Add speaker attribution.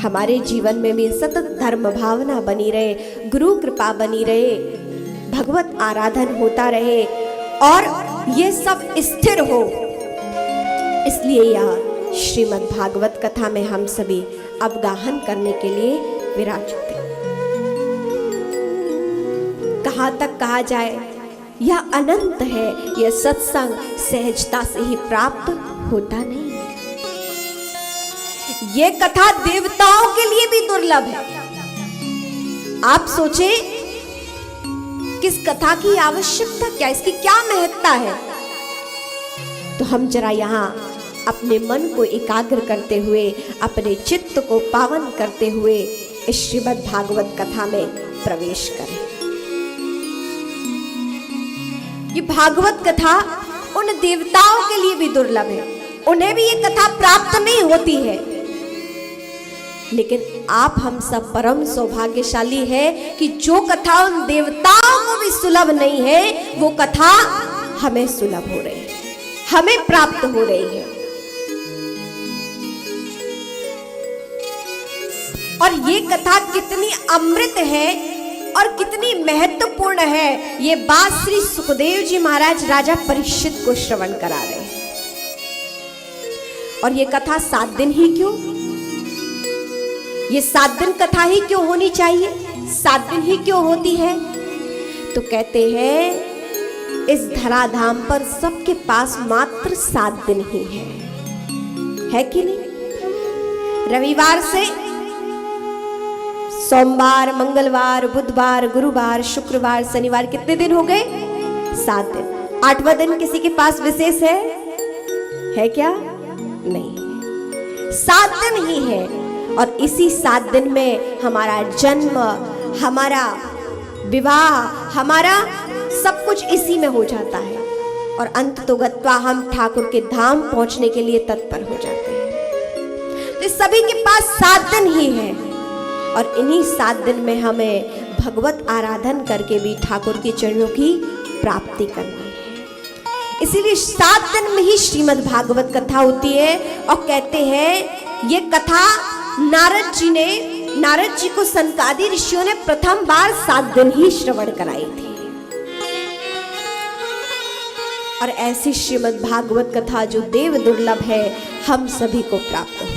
Speaker 1: हमारे जीवन में भी सतत धर्म भावना बनी रहे, गुरु कृपा बनी रहे, भगवत आराधन होता रहे और ये सब स्थिर हो। इसलिए यह श्रीमद् भागवत कथा में हम सभी अवगाहन करने के लिए विराजित हैं। कहाँ तक कहा जाए, यह अनंत है। यह सत्संग सहजता से ही प्राप्त होता नहीं है। यह कथा देवताओं के लिए भी दुर्लभ है। आप सोचे किस कथा की आवश्यकता क्या, इसकी क्या महत्ता है। तो हम जरा यहाँ अपने मन को एकाग्र करते हुए, अपने चित्त को पावन करते हुए इस श्रीमद् भागवत कथा में प्रवेश करें। ये भागवत कथा उन देवताओं के लिए भी दुर्लभ है, उन्हें भी ये कथा प्राप्त नहीं होती है। लेकिन आप हम सब परम सौभाग्यशाली है कि जो कथा उन देवताओं को भी सुलभ नहीं है, वो कथा हमें सुलभ हो रही है, हमें प्राप्त हो रही है। और ये कथा कितनी अमृत है और कितनी महत्वपूर्ण है, ये बात श्री सुखदेव जी महाराज राजा परीक्षित को श्रवण करा रहे हैं। और ये कथा 7 दिन ही क्यों, ये 7 दिन कथा ही क्यों होनी चाहिए, 7 दिन ही क्यों होती है। तो कहते हैं इस धराधाम पर सबके पास मात्र 7 दिन ही है कि नहीं। रविवार से सोमवार, मंगलवार, बुधवार, गुरुवार, शुक्रवार, शनिवार, कितने दिन हो गए, 7 दिन। 8वां दिन किसी के पास विशेष है क्या, नहीं, 7 दिन ही है। और इसी 7 दिन में हमारा जन्म, हमारा विवाह, हमारा सब कुछ इसी में हो जाता है। और अंत तो गत्वा हम ठाकुर के धाम पहुंचने के लिए तत्पर हो जाते हैं। तो सभी के पास 7 दिन ही है और इन्हीं 7 दिन में हमें भगवत आराधन करके भी ठाकुर के चरणों की प्राप्ति करनी है। इसीलिए 7 दिन में ही श्रीमद् भागवत कथा होती है। और कहते हैं ये कथा नारद जी को सनकादि ऋषियों ने प्रथम बार 7 दिन ही श्रवण कराई थी। और ऐसी श्रीमद् भागवत कथा जो देव दुर्लभ है, हम सभी को प्राप्त हो।